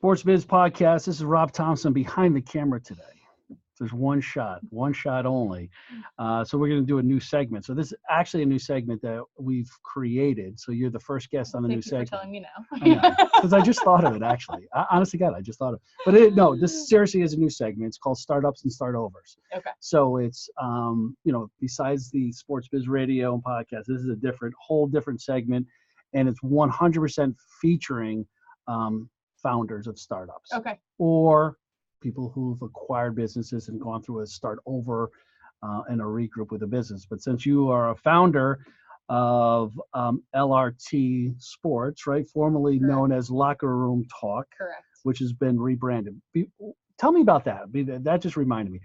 SportsBiz podcast. This is Rob Thompson behind the camera today. There's one shot only. So we're going to do a new segment. So this is actually a new segment that we've created. So you're the first guest on the new segment. Thank you for telling me now. Because I just thought of it, actually. Honestly, God, I just thought of it. But no, this seriously is a new segment. It's called Startups and Startovers. Okay. So it's, besides the SportsBiz radio and podcast, this is a whole different segment. And it's 100% featuring founders of startups. Okay. Or people who've acquired businesses and gone through a start over and a regroup with a business. But since you are a founder of LRT Sports, right, formerly Correct. known as Locker Room Talk, Correct. which has been rebranded. Tell me about that. That just reminded me.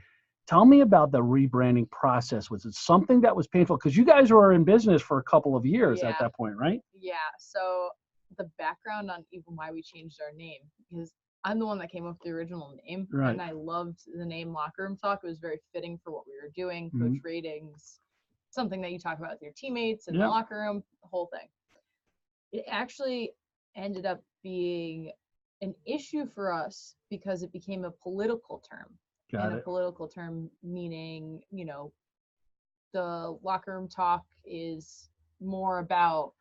Tell me about the rebranding process. Was it something that was painful? Because you guys were in business for a couple of years at that point, right? Yeah. So the background on even why we changed our name, because I'm the one that came up with the original name, right. And I loved the name Locker Room Talk. It was very fitting for what we were doing, coach ratings, something that you talk about with your teammates in the locker room, the whole thing. It actually ended up being an issue for us because it became a political term. A political term meaning, the locker room talk is more about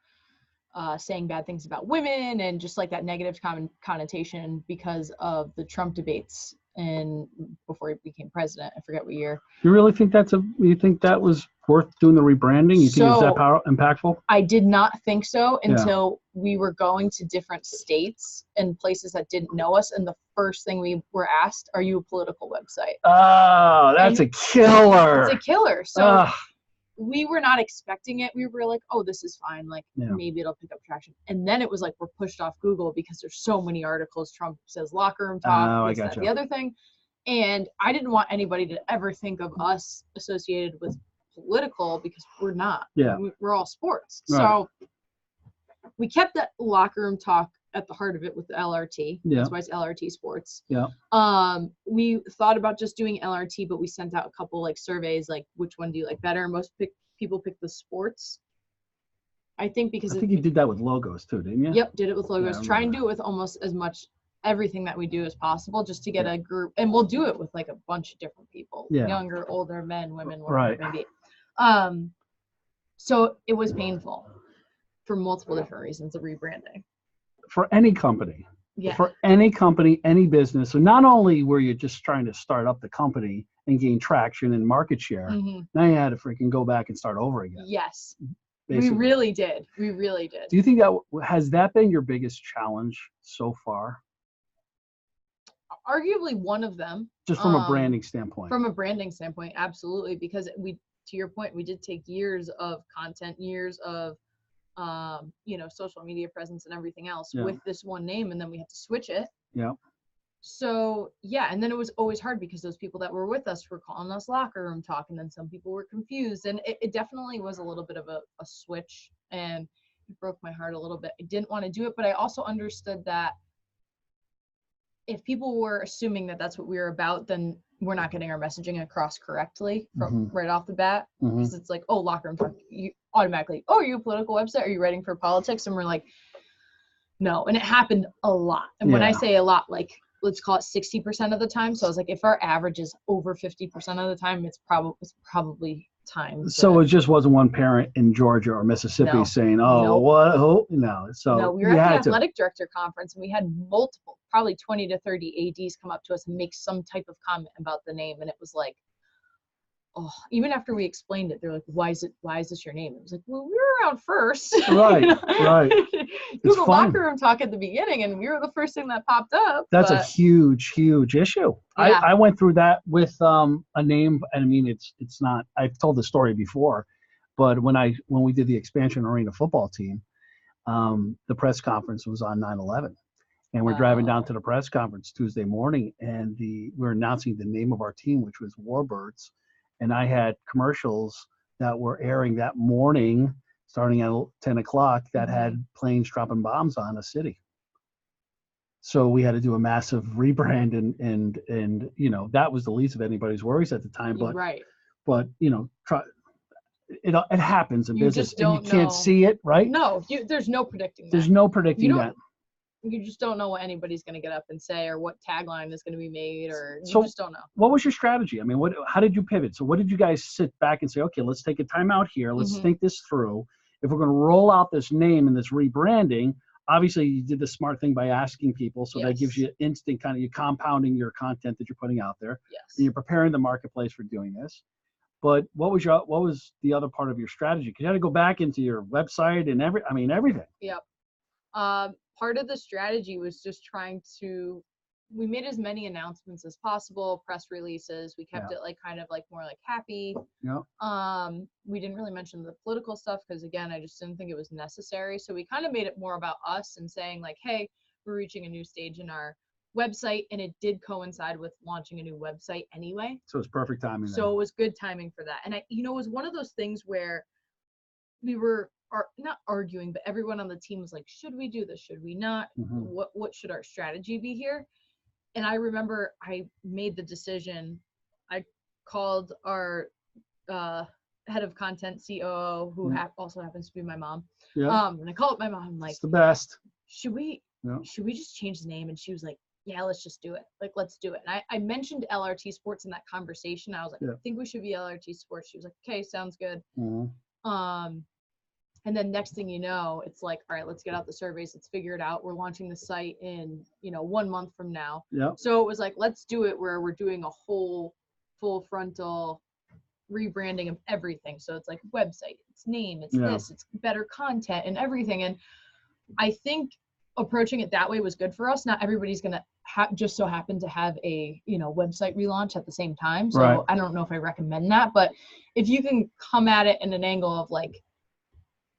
saying bad things about women and just like that negative connotation because of the Trump debates and before he became president. I forget what year. You really think you think that was worth doing the rebranding? You think it was that impactful? I did not think so until we were going to different states and places that didn't know us. And the first thing we were asked, are you a political website? Oh, that's a killer. It's a killer. So we were not expecting it. We were like, oh, this is fine. Like maybe it'll pick up traction. And then it was like, we're pushed off Google because there's so many articles. Trump says locker room talk, this, that, the other thing. And I didn't want anybody to ever think of us associated with political because we're not. Yeah. We're all sports. Right. So we kept that locker room talk at the heart of it with the LRT. Yeah. That's why it's LRT Sports. Yeah. We thought about just doing LRT, but we sent out a couple like surveys, like which one do you like better? Most people pick the sports. I think because you did that with logos too, didn't you? Yep, did it with logos. Try and do it with almost as much everything that we do as possible, just to get a group, and we'll do it with like a bunch of different people, younger, older, men, women, whatever it may be. So it was painful for multiple different reasons of rebranding. For any company. Yeah. For any company, any business. So not only were you just trying to start up the company and gain traction and market share, now you had to freaking go back and start over again. Yes. Basically. We really did. Do you think has that been your biggest challenge so far? Arguably one of them. Just from a branding standpoint. From a branding standpoint, absolutely. Because to your point, we did take years of content, years of social media presence and everything else with this one name, and then we had to switch it. Yeah. So and then it was always hard because those people that were with us were calling us locker room talk, and then some people were confused, and it definitely was a little bit of a switch, and it broke my heart a little bit. I didn't want to do it, but I also understood that if people were assuming that that's what we were about, then we're not getting our messaging across correctly from right off the bat, because it's like, oh, locker room talk, you automatically, oh, are you a political website? Are you writing for politics? And we're like, no. And it happened a lot. And when I say a lot, like, let's call it 60% of the time. So I was like, if our average is over 50% of the time, it's probably time. So it just wasn't one parent in Georgia or Mississippi saying, oh, what? Oh, no. So we were at the athletic director conference, and we had multiple, probably 20 to 30 ADs come up to us and make some type of comment about the name. And it was like, oh, even after we explained it, they're like, why is this your name? It was like, well, we were around first. Right, right. Google locker room talk at the beginning, and we were the first thing that popped up. That's a huge, huge issue. Yeah. I went through that with a name, and I mean, it's not, I've told the story before, but when we did the expansion arena football team, the press conference was on 9/11. And we're driving down to the press conference Tuesday morning, and we're announcing the name of our team, which was Warbirds. And I had commercials that were airing that morning, starting at 10 o'clock, that had planes dropping bombs on a city. So we had to do a massive rebrand, and that was the least of anybody's worries at the time. But but it happens in business, and you can't see it, right? No, there's no predicting that. There's no predicting that. you just don't know what anybody's going to get up and say, or what tagline is going to be made, or you just don't know. What was your strategy? I mean, how did you pivot? So what did you guys sit back and say, okay, let's take a time out here. Let's think this through. If we're going to roll out this name and this rebranding, obviously you did the smart thing by asking people. So that gives you instant kind of, you're compounding your content that you're putting out there. Yes. And you're preparing the marketplace for doing this. But what was the other part of your strategy? Because you had to go back into your website and everything. Yep. Part of the strategy was just we made as many announcements as possible, press releases. We kept it like kind of like more like happy. Yeah. We didn't really mention the political stuff because, again, I just didn't think it was necessary. So we kind of made it more about us and saying like, hey, we're reaching a new stage in our website, and it did coincide with launching a new website anyway. So it's perfect timing. So it was good timing for that. And it was one of those things where we were not arguing, but everyone on the team was like, should we do this? Should we not? What should our strategy be here? And I remember I made the decision. I called our head of content, COO, who also happens to be my mom. Yeah. And I called my mom. I'm like, it's the best. Should we just change the name? And she was like, yeah, let's just do it. Like, let's do it. And I mentioned LRT Sports in that conversation. I was like, I think we should be LRT Sports. She was like, okay, sounds good. And then next thing you know, it's like, all right, let's get out the surveys. Let's figure it out. We're launching the site in, 1 month from now. Yeah. So it was like, let's do it where we're doing a whole full frontal rebranding of everything. So it's like website, it's name, it's this, it's better content and everything. And I think approaching it that way was good for us. Not everybody's going to just so happen to have a, website relaunch at the same time. So I don't know if I recommend that, but if you can come at it in an angle of like,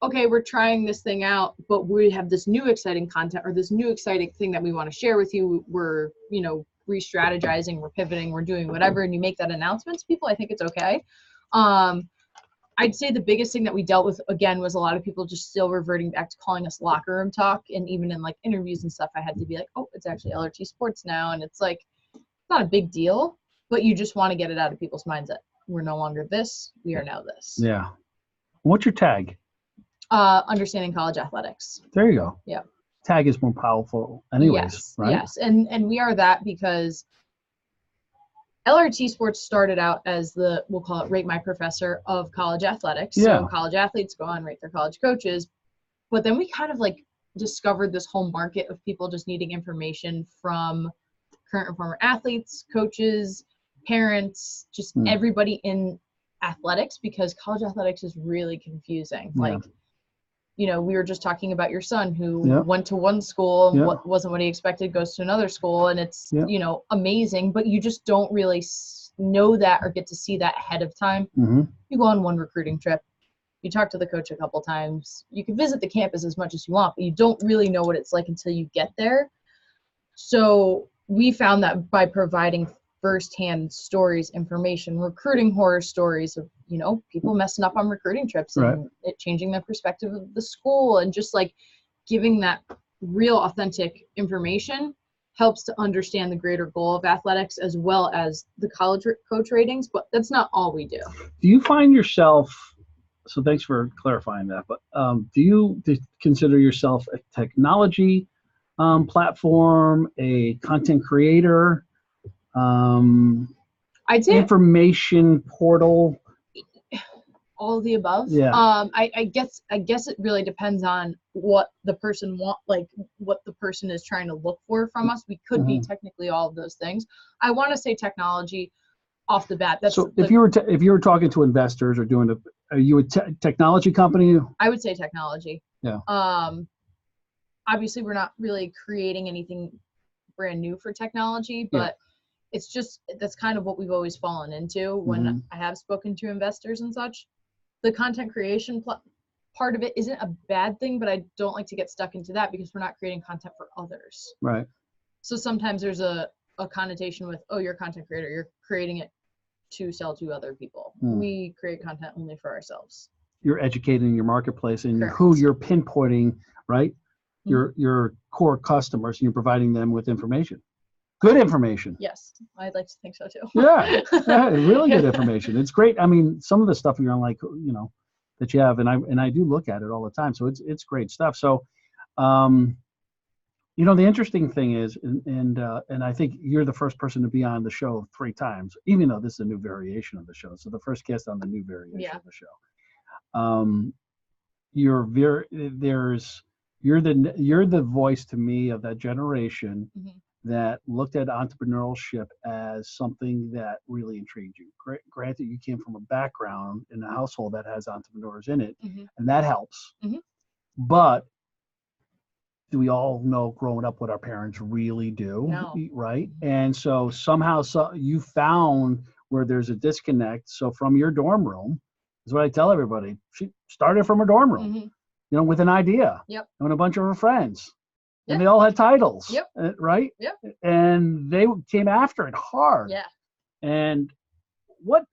okay, we're trying this thing out, but we have this new exciting content or this new exciting thing that we want to share with you. We're, re-strategizing, we're pivoting, we're doing whatever, and you make that announcement to people, I think it's okay. I'd say the biggest thing that we dealt with, again, was a lot of people just still reverting back to calling us locker room talk. And even in like interviews and stuff, I had to be like, oh, it's actually LRT Sports now. And it's like, it's not a big deal, but you just want to get it out of people's minds that we're no longer this, we are now this. Yeah. What's your tag? Understanding college athletics. There you go. Yeah. Tag is more powerful anyways, right? Yes. And we are that because LRT Sports started out as we'll call it rate my professor of college athletics. Yeah. So college athletes go on, rate their college coaches. But then we kind of like discovered this whole market of people just needing information from current and former athletes, coaches, parents, just everybody in athletics, because college athletics is really confusing. Yeah. Like, we were just talking about your son who went to one school and wasn't what he expected, goes to another school, and it's, amazing, but you just don't really know that or get to see that ahead of time. You go on one recruiting trip, you talk to the coach a couple times, you can visit the campus as much as you want, but you don't really know what it's like until you get there. So we found that by providing firsthand stories, information, recruiting horror stories of, people messing up on recruiting trips and it changing the perspective of the school, and just like giving that real authentic information helps to understand the greater goal of athletics as well as the college coach ratings. But that's not all we do. Do you find yourself, so thanks for clarifying that, but do you consider yourself a technology platform, a content creator, I'd say information portal? All of the above. Yeah. I guess it really depends on what the person what the person is trying to look for from us. We could be technically all of those things. I want to say technology off the bat. That's so if you were talking to investors or are you a technology company? I would say technology. Yeah. Obviously we're not really creating anything brand new for technology, but it's just, that's kind of what we've always fallen into when I have spoken to investors and such. The content creation part of it isn't a bad thing, but I don't like to get stuck into that because we're not creating content for others. Right. So sometimes there's a connotation with, oh, you're a content creator, you're creating it to sell to other people. We create content only for ourselves. You're educating your marketplace and who you're pinpointing, right? Your core customers, and you're providing them with information. Good information. Yes, I'd like to think so too. Yeah, really good information. It's great. I mean, some of the stuff you're on, like, that you have, and I do look at it all the time. So it's great stuff. So, You know, the interesting thing is, and I think you're the first person to be on the show 3 times, even though this is a new variation of the show. So the first guest on the new variation of the show. You're you're the voice to me of that generation that looked at entrepreneurship as something that really intrigued you. Granted, you came from a background in a household that has entrepreneurs in it, and that helps. But do we all know growing up what our parents really do? No. Right? And so somehow you found where there's a disconnect. So from your dorm room, is what I tell everybody. She started from her dorm room, you know, with an idea. Yep. And a bunch of her friends. Yep. And they all had titles. Yep. Right? Yep. And they came after it hard. Yeah. And what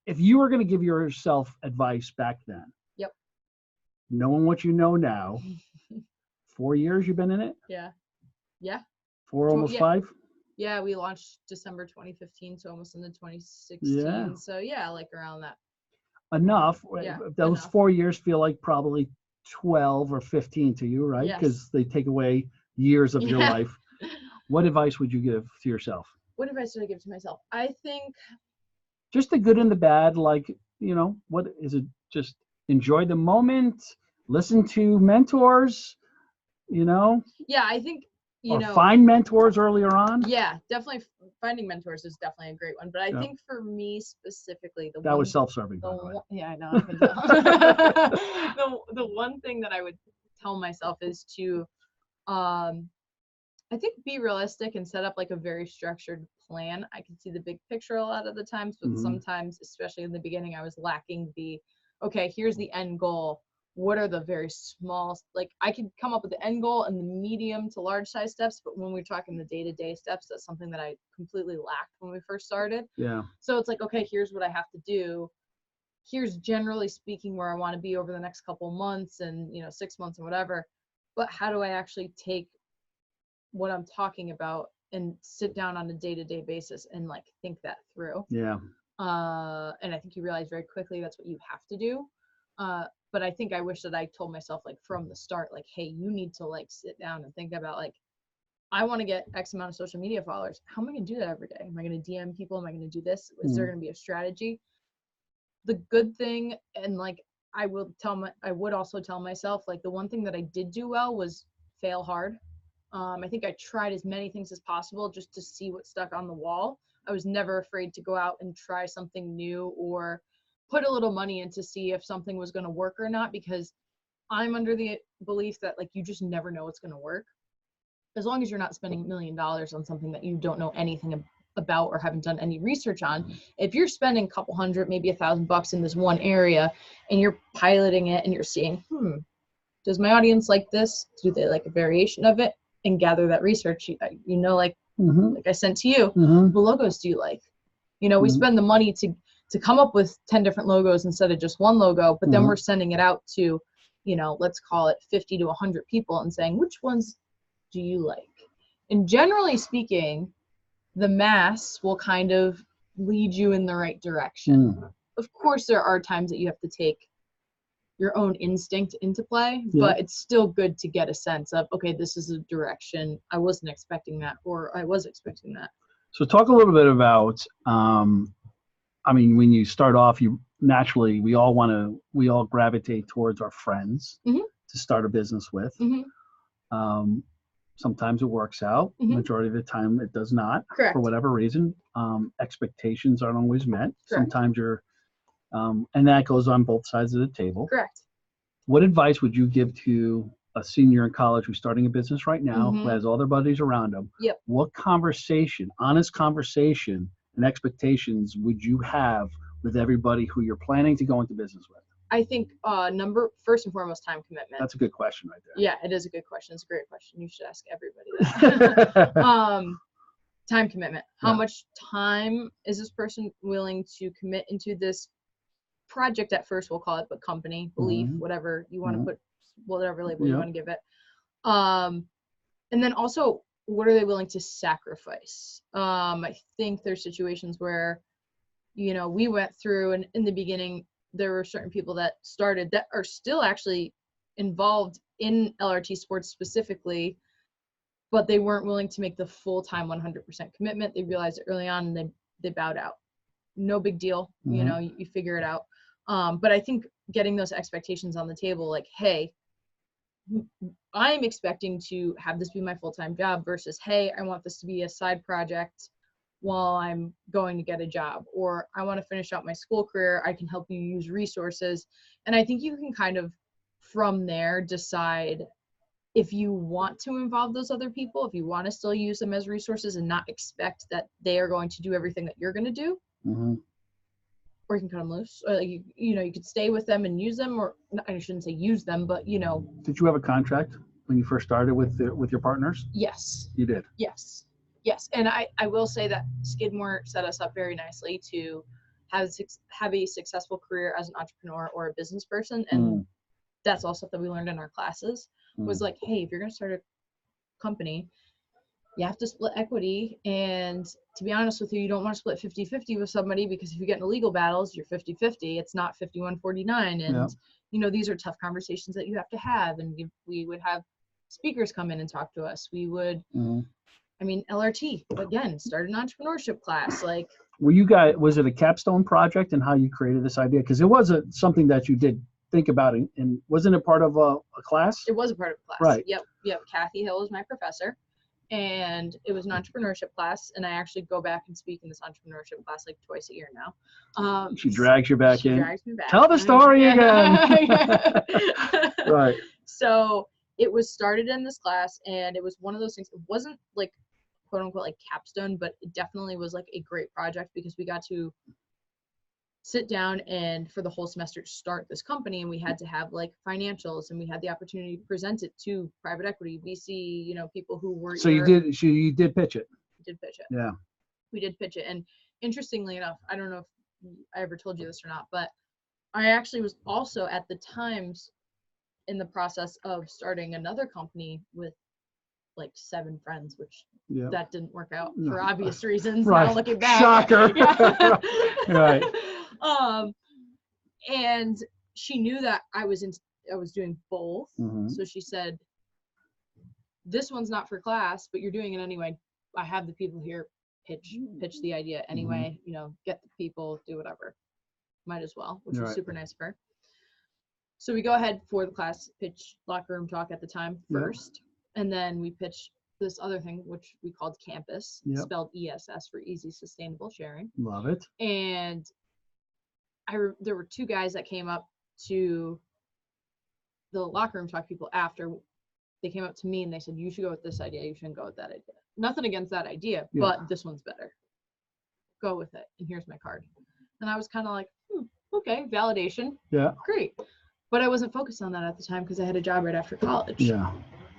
if you were going to give yourself advice back then? Yep. Knowing what you know now, 4 years you've been in it? Yeah. Yeah. 4, almost 5? Yeah, we launched December 2015, so almost into 2016. Yeah. So yeah, like around that. Enough. Yeah, those enough. 4 years feel like probably 12 or 15 to you, right? Because they take away years of your life. What advice would you give to yourself? What advice would I give to myself? I think just the good and the bad, like, you know, what is it? Just enjoy the moment, listen to mentors, you know? Yeah, I think, you know, find mentors earlier on. Yeah, definitely finding mentors is definitely a great one. But I think for me specifically, that was self-serving, by the way. Yeah, I know. I can tell. the one thing that I would tell myself is to, I think, be realistic and set up like a very structured plan. I can see the big picture a lot of the times, but sometimes, especially in the beginning, I was lacking okay, here's the end goal. What are the very small, like I could come up with the end goal and the medium to large size steps, but when we're talking the day-to-day steps, that's something that I completely lacked when we first started. Yeah. So it's like, okay, here's what I have to do. Here's generally speaking where I want to be over the next couple months and, 6 months and whatever. But how do I actually take what I'm talking about and sit down on a day-to-day basis and like think that through? Yeah. And I think you realize very quickly that's what you have to do. But I think I wish that I told myself like from the start, like, hey, you need to like sit down and think about like, I want to get X amount of social media followers. How am I going to do that every day? Am I going to DM people? Am I going to do this? Is there going to be a strategy? The good thing, and like I would also tell myself, like the one thing that I did do well was fail hard. I think I tried as many things as possible just to see what stuck on the wall. I was never afraid to go out and try something new or put a little money in to see if something was going to work or not, because I'm under the belief that like you just never know what's going to work. As long as you're not spending $1 million on something that you don't know anything about or haven't done any research on. If you're spending a couple hundred, maybe $1,000 in this one area and you're piloting it and you're seeing, does my audience like this? Do they like a variation of it? And gather that research, like I sent to you, what logos do you like? We spend the money to come up with 10 different logos instead of just one logo, but then we're sending it out to, let's call it 50 to 100 people and saying, which ones do you like? And generally speaking, the mass will kind of lead you in the right direction. Of course, there are times that you have to take your own instinct into play, but it's still good to get a sense of, okay, this is a direction. I wasn't expecting that, or I was expecting that. So talk a little bit about, when you start off, we all gravitate towards our friends to start a business with. Sometimes it works out. Majority of the time it does not. Correct. For whatever reason. Expectations aren't always met. Correct. Sometimes you're, and that goes on both sides of the table. Correct. What advice would you give to a senior in college who's starting a business right now, who has all their buddies around them? Yep. What honest conversation and expectations would you have with everybody who you're planning to go into business with? I think first and foremost, time commitment. That's a good question right there. Yeah, it is a good question. It's a great question. You should ask everybody that. Time commitment. How much time is this person willing to commit into this project at first, we'll call it, but company, belief, whatever you want to put, whatever label you want to give it. And then also, what are they willing to sacrifice? I think there's situations where, we went through, and in the beginning, there were certain people that started that are still actually involved in LRT sports specifically but they weren't willing to make the full-time 100% commitment. They realized it early on and they bowed out. No big deal. You know, you figure it out. But I think getting those expectations on the table, like, hey, I'm expecting to have this be my full-time job versus, hey, I want this to be a side project while I'm going to get a job, or I want to finish out my school career. I can help you use resources. And I think you can kind of from there decide if you want to involve those other people, if you want to still use them as resources and not expect that they are going to do everything that you're going to do, or you can cut them loose. Or you know, you could stay with them and use them, or I shouldn't say use them, but you know. Did you have a contract when you first started with your partners? Yes. You did? Yes. Yes. And I will say that Skidmore set us up very nicely to have a successful career as an entrepreneur or a business person. And that's all stuff that we learned in our classes was like, hey, if you're going to start a company, you have to split equity. And to be honest with you, you don't want to split 50-50 with somebody, because if you get into legal battles, you're 50-50. It's not 51-49. And, you know, these are tough conversations that you have to have. And we would have speakers come in and talk to us. We would, I mean, LRT, again, started an entrepreneurship class. Like, were you guys, was it a capstone project and how you created this idea? Because it wasn't something that you did think about, and wasn't it part of a class? It was a part of a class. Right. Yep. Kathy Hill was my professor, and it was an entrepreneurship class. And I actually go back and speak in this entrepreneurship class like twice a year now. She drags you back in. Drags me back. Tell the story again. Right. So it was started in this class, and it was one of those things. It wasn't like quote unquote like capstone, but it definitely was like a great project because we got to sit down and for the whole semester start this company, and we had to have like financials, and we had the opportunity to present it to private equity, VC, you know, people who were. So you did pitch it. We did pitch it. Yeah. We did pitch it, and interestingly enough, I don't know if I ever told you this or not, but I actually was also at the times in the process of starting another company with like 7 friends, which that didn't work out for obvious reasons. Right. Now looking back. Shocker. Right. And she knew that I was doing both. So she said, this one's not for class, but you're doing it anyway. I have the people here, pitch the idea anyway, you know, get the people, do whatever. Might as well, which was super nice of her. So we go ahead for the class, pitch locker room talk at the time first. And then we pitched this other thing, which we called Campus, spelled ESS for Easy Sustainable Sharing. Love it. And there were 2 guys that came up to the locker room talk people after. They came up to me and they said, you should go with this idea. You shouldn't go with that idea. Nothing against that idea, but this one's better. Go with it. And here's my card. And I was kind of like, okay, validation. Yeah. Great. But I wasn't focused on that at the time because I had a job right after college. Yeah.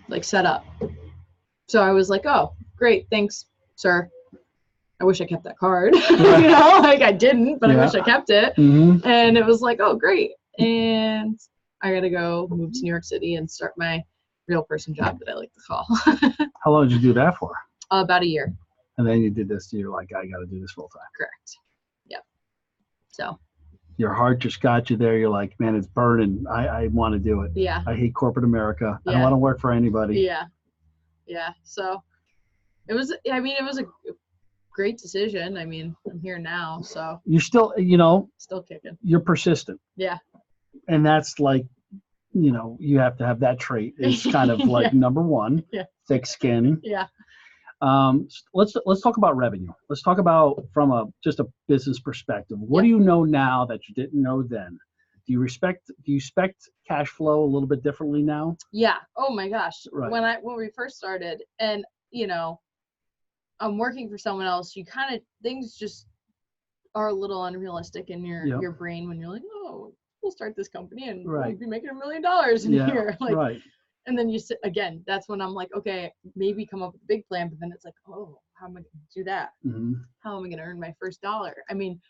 Like set up. So I was like, oh, great. Thanks, sir. I wish I kept that card. You know, like I didn't, but I wish I kept it. And it was like, oh, great. And I got to go move to New York City and start my real person job that I like to call. How long did you do that for? About a year. And then you did this. You're like, I got to do this full time. Correct. Yep. So. Your heart just got you there. You're like, man, it's burning. I want to do it. Yeah. I hate corporate America. I don't want to work for anybody. Yeah. Yeah. So it was a great decision. I mean, I'm here now, so. You're still, you know. Still kicking. You're persistent. Yeah. And that's like, you know, you have to have that trait. It's kind of like number one. Yeah. Thick skin. Yeah. Let's talk about revenue. Let's talk about from just a business perspective. What do you know now that you didn't know then? Do you expect cash flow a little bit differently now? Yeah. Oh my gosh. Right. When we first started, and you know, I'm working for someone else, you kind of, things just are a little unrealistic in your brain when you're like, oh, we'll start this company and we'll be making $1 million in a year. Like, and then you sit again, that's when I'm like, okay, maybe come up with a big plan, but then it's like, oh, how am I going to do that? How am I going to earn my first dollar? I mean,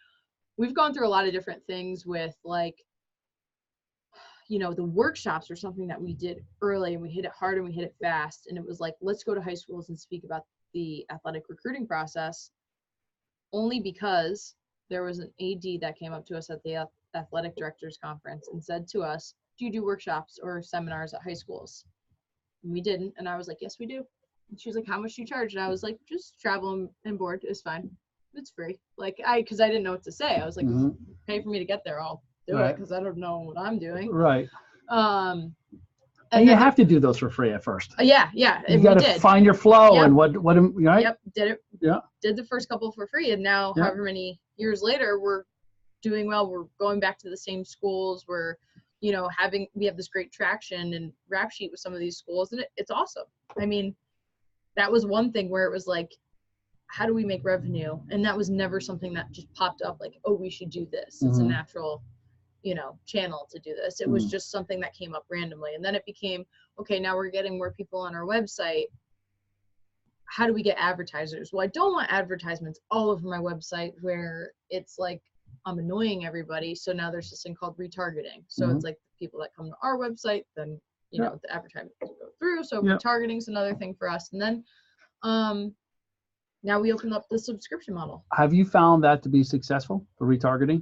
we've gone through a lot of different things with like, you know, the workshops are something that we did early, and we hit it hard and we hit it fast. And it was like, let's go to high schools and speak about the athletic recruiting process, only because there was an AD that came up to us at the athletic directors conference and said to us, do you do workshops or seminars at high schools? And we didn't. And I was like, yes, we do. And she was like, how much do you charge? And I was like, just travel and board is fine. It's free. Like because I didn't know what to say. I was like, pay for me to get there. I'll do it because I don't know what I'm doing. Right. And you have to do those for free at first. Yeah. You got to find your flow and what right? Yep. Did it. Yeah. Did the first couple for free, and now however many years later, we're doing well. We're going back to the same schools. We're, we have this great traction and rap sheet with some of these schools, and it's awesome. I mean, that was one thing where it was like, how do we make revenue? And that was never something that just popped up like, oh, we should do this. It's a natural, channel to do this. It was just something that came up randomly. And then it became, okay, now we're getting more people on our website. How do we get advertisers? Well, I don't want advertisements all over my website where it's like I'm annoying everybody. So now there's this thing called retargeting. So it's like people that come to our website, then, the advertisements go through. So retargeting is another thing for us. And then now we open up the subscription model. Have you found that to be successful, the retargeting?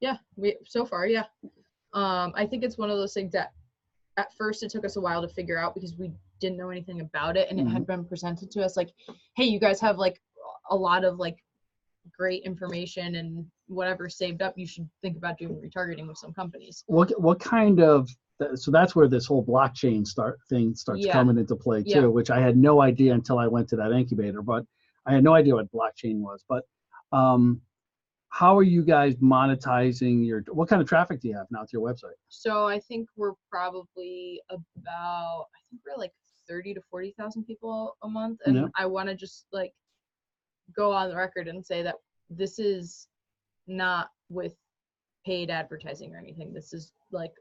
Yeah, so far, yeah. I think it's one of those things that at first it took us a while to figure out because we didn't know anything about it, and it had been presented to us like, hey, you guys have like a lot of like great information and whatever saved up. You should think about doing retargeting with some companies. What kind of, so that's where this whole blockchain starts coming into play too, which I had no idea until I went to that incubator, but I had no idea what blockchain was. But how are you guys monetizing what kind of traffic do you have now to your website? So I think we're probably we're like 30 to 40,000 people a month. And I want to just like go on the record and say that this is not with paid advertising or anything. This is like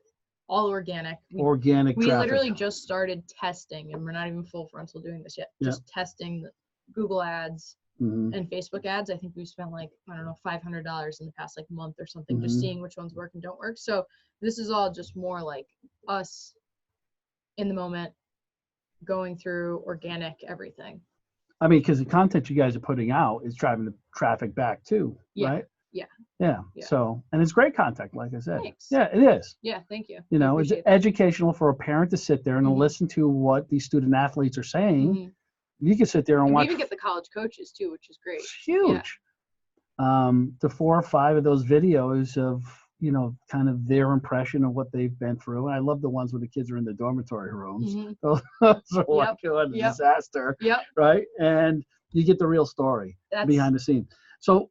all organic. Organic we traffic. Literally just started testing, and we're not even full frontal doing this yet. Just testing the Google ads and Facebook ads. I think we've spent like, I don't know, $500 in the past like month or something, just seeing which ones work and don't work. So this is all just more like us in the moment going through organic everything. I mean, because the content you guys are putting out is driving the traffic back too, right? Yeah. So, and it's great content, like I said. Thanks. Yeah, it is. Yeah, thank you. It's educational for a parent to sit there and listen to what these student athletes are saying. You can sit there and watch. We even get the college coaches too, which is great. It's huge. The 4 or 5 of those videos of, kind of their impression of what they've been through. And I love the ones where the kids are in the dormitory rooms. Those are like a disaster, right? And you get the real story behind the scenes. So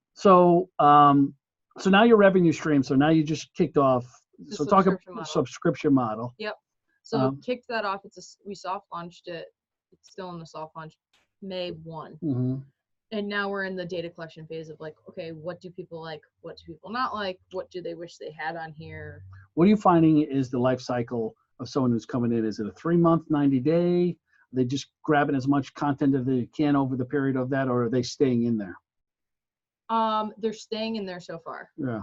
now your revenue stream. So now you just kicked off. So talk about subscription model. Yep. So kicked that off. We soft launched it. It's still in the soft launch, May 1. And now we're in the data collection phase of like, okay, what do people like? What do people not like? What do they wish they had on here? What are you finding is the life cycle of someone who's coming in? Is it a 3-month, 90-day? Are they just grabbing as much content as they can over the period of that, or are they staying in there? They're staying in there so far. Yeah.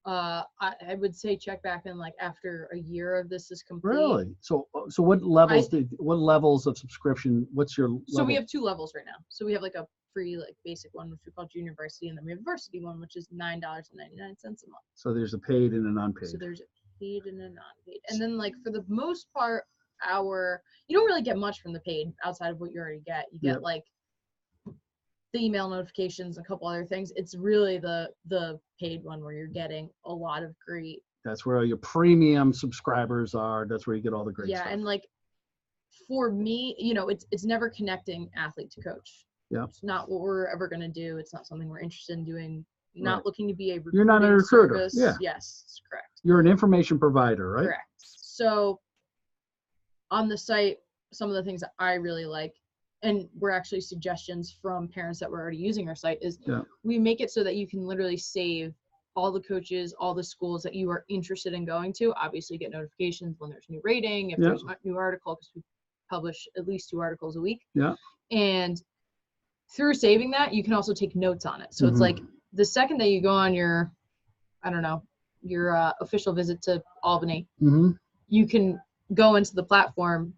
I would say check back in like after a year of this is complete. Really? So what levels of subscription? What's your level? So we have 2 levels right now. So we have like a free like basic one, which we call junior varsity, and then we have a varsity one, which is $9.99 a month. So there's a paid and an unpaid. So there's a paid and a non-paid, and then like for the most part, you don't really get much from the paid outside of what you already get. You get like the email notifications, a couple other things. It's really the paid one where you're getting a lot of great. That's where your premium subscribers are. That's where you get all the great stuff. And like for me, it's never connecting athlete to coach. Yeah. It's not what we're ever going to do. It's not something we're interested in doing. Not looking to be a recruiting You're not a recruiter. Service. Yeah. Yes, correct. You're an information provider, right? Correct. So on the site, some of the things that I really like, and were actually suggestions from parents that were already using our site, is we make it so that you can literally save all the coaches, all the schools that you are interested in going to. Obviously get notifications when there's new rating, if there's a new article, because we publish at least 2 articles a week. Yeah. And through saving that, you can also take notes on it. So it's like the second that you go on your official visit to Albany, you can go into the platform,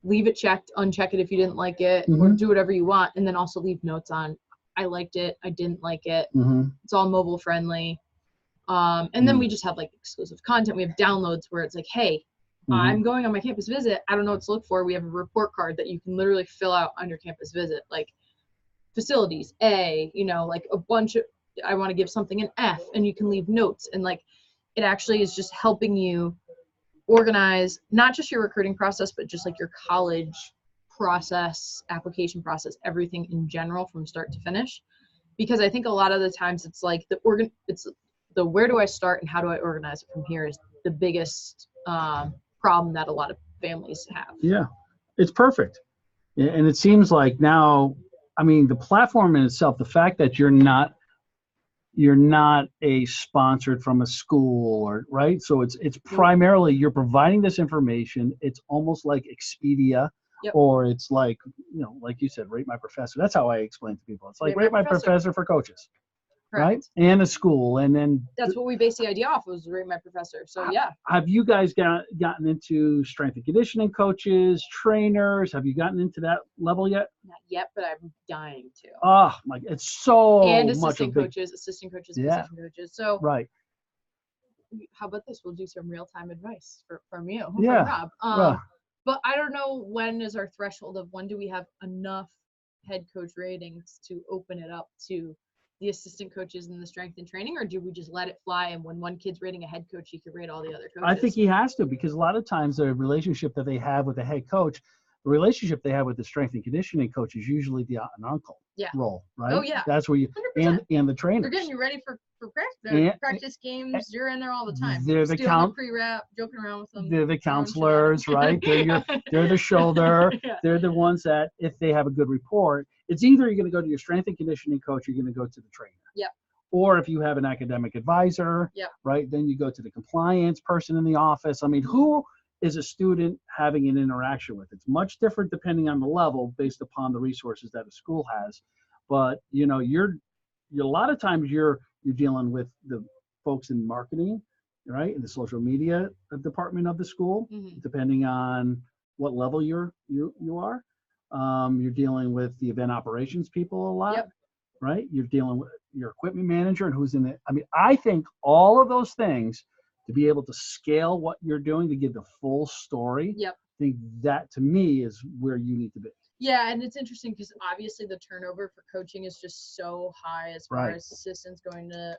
leave it checked, uncheck it if you didn't like it, or do whatever you want, and then also leave notes on, I liked it, I didn't like it. It's all mobile friendly. And then we just have like exclusive content. We have downloads where it's like, hey, I'm going on my campus visit. I don't know what to look for. We have a report card that you can literally fill out on your campus visit, like facilities, A, like a bunch of, I want to give something an F, and you can leave notes. And like, it actually is just helping you organize not just your recruiting process, but just like your college process, application process, everything in general from start to finish. Because I think a lot of the times it's like it's the where do I start and how do I organize it from here is the biggest problem that a lot of families have. Yeah, it's perfect. And it seems like now, I mean, the platform in itself, the fact that you're not a sponsored from a school, or right, so it's primarily you're providing this information. It's almost like Expedia. Yep. Or it's like, like you said, rate my professor. That's how I explain to people. It's like rate my professor for coaches. Correct. Right? And a school. And then that's what we based the idea off, was rate my professor. So yeah. Have you guys gotten into strength and conditioning coaches, trainers? Have you gotten into that level yet? Not yet, but I'm dying to. Oh, it's so and much assistant coaches, position coaches. So right. How about this? We'll do some real-time advice from you, yeah. from Rob. But I don't know when is our threshold of when do we have enough head coach ratings to open it up to the assistant coaches and the strength and training, or do we just let it fly, and when one kid's rating a head coach, he could rate all the other coaches? I think he has to, because a lot of times the relationship that they have with the head coach, the relationship they have with the strength and conditioning coach is usually the aunt and uncle role, right? Oh yeah. That's where you 100%. and the trainers. They're getting you ready for practice games. You're in there all the time. They're the pre-wrap, joking around with them. They're the counselors, right? They're the shoulder. Yeah. They're the ones that, if they have a good report, it's either you're going to go to your strength and conditioning coach, or you're going to go to the trainer. Yeah. Or if you have an academic advisor, right, then you go to the compliance person in the office. I mean, who is a student having an interaction with? It's much different depending on the level, based upon the resources that a school has. But you're a lot of times you're dealing with the folks in marketing, right, in the social media department of the school, depending on what level you are. You're dealing with the event operations people a lot, right? You're dealing with your equipment manager and who's in it. I mean, I think all of those things, to be able to scale what you're doing, to give the full story, I think that, to me, is where you need to be. Yeah, and it's interesting because obviously the turnover for coaching is just so high as far as assistants going to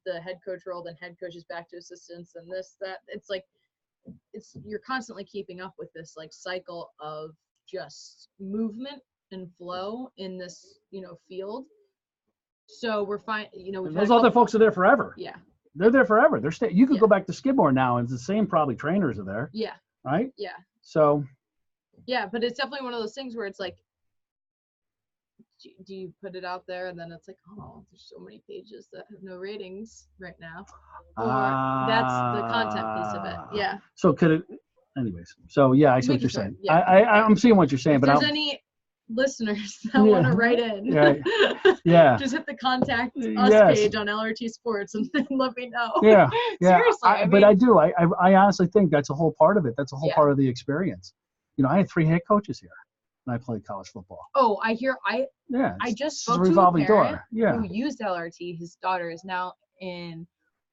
the head coach role, then head coaches back to assistants, and this, that. It's like you're constantly keeping up with this like cycle of just movement and flow in this field. So we're fine. Those other folks are there forever. Yeah. They're there forever. You could go back to Skidmore now, and it's the same probably trainers are there. Yeah. Right? Yeah. So. Yeah, but it's definitely one of those things where it's like, do you put it out there, and then it's like, oh, there's so many pages that have no ratings right now. Or that's the content piece of it. Yeah. So could it, anyways. So yeah, I see what you're saying. Yeah. I'm seeing what you're saying, if but there's any listeners that want to write in, just hit the contact us page on LRT Sports and then let me know. Yeah. Seriously. But I do. I honestly think that's a whole part of it. That's a whole part of the experience. I had 3 head coaches here when I played college football. Oh, I just spoke to a parent who used LRT. His daughter is now in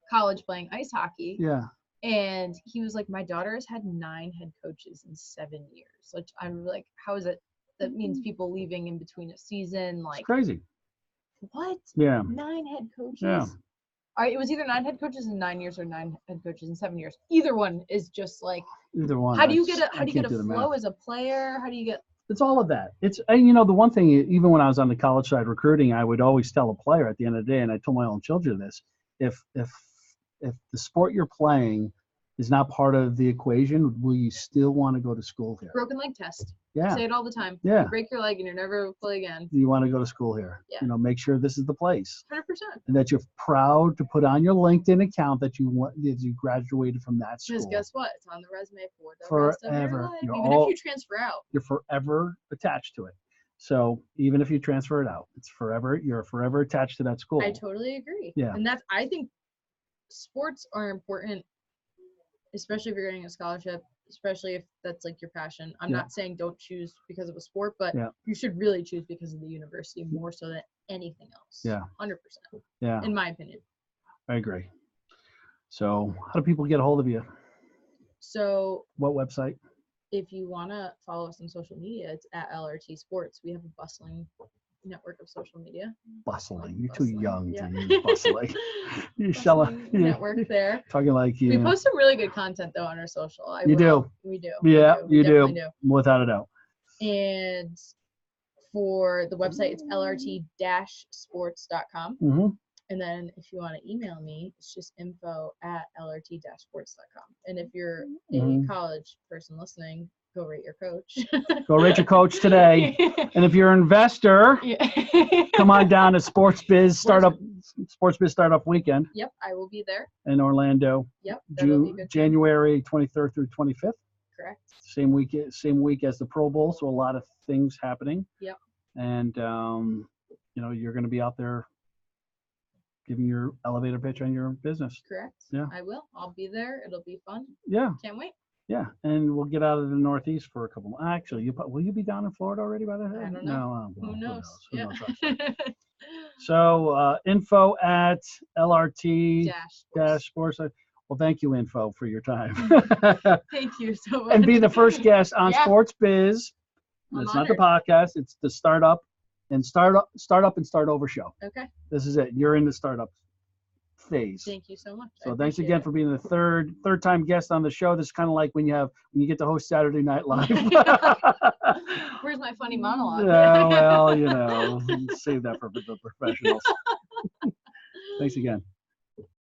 college playing ice hockey. Yeah. And he was like, my daughter has had 9 head coaches in 7 years. Like, I'm like, how is it? That means people leaving in between a season. Like, it's crazy. What? Yeah. 9 head coaches. Yeah. All right, it was either 9 head coaches in 9 years or 9 head coaches in 7 years. Either one is just like. Either one. How do you get a flow as a player? How do you get? It's all of that. It's the one thing, even when I was on the college side recruiting, I would always tell a player at the end of the day, and I told my own children this: if the sport you're playing is not part of the equation, will you still want to go to school here? Broken leg test. Yeah. I say it all the time. Yeah. You break your leg and you're never going to play again. Do you want to go to school here? Yeah. Make sure this is the place. 100%. And that you're proud to put on your LinkedIn account that you graduated from that school. Because guess what? It's on the resume for the forever. Rest of your life. Even if you transfer out. You're forever attached to it. So even if you transfer it out, you're forever attached to that school. I totally agree. Yeah. And I think sports are important, especially if you're getting a scholarship, especially if that's like your passion. I'm not saying don't choose because of a sport, but you should really choose because of the university more so than anything else. Yeah. 100%. Yeah. In my opinion. I agree. So how do people get a hold of you? So what website? If you want to follow us on social media, it's at LRT Sports. We have a bustling network of social media. Bustling. You're too young to use bustling. You're bustling network there. Talking like you. We post some really good content though on our social. We do. Yeah, you do. Without a doubt. And for the website, it's lrt-sports.com. Mm-hmm. And then if you want to email me, it's just info@lrt-sports.com. And if you're a college person listening, go rate your coach. Go rate your coach today. And if you're an investor, come on down to SportsBiz Startup Weekend. Yep, I will be there. In Orlando. Yep. January 23rd through 25th. Correct. Same week as the Pro Bowl, so a lot of things happening. Yep. And you're going to be out there giving your elevator pitch on your business. Correct. Yeah. I will. I'll be there. It'll be fun. Yeah. Can't wait. Yeah, and we'll get out of the Northeast for a couple. Actually, will you be down in Florida already by then? I don't know. No. Who knows? Who Yeah. knows? So info@LRT-sports. Well, thank you, Info, for your time. Thank you so much. And be the first guest on SportsBiz. It's not the podcast. It's the Startup and Startover show. Okay. This is it. You're in the startup phase. Thank you so much. So thanks again for being the third time guest on the show. This is kind of like when you get to host Saturday Night Live. Where's my funny monologue? Yeah, well, save that for the professionals. Thanks again.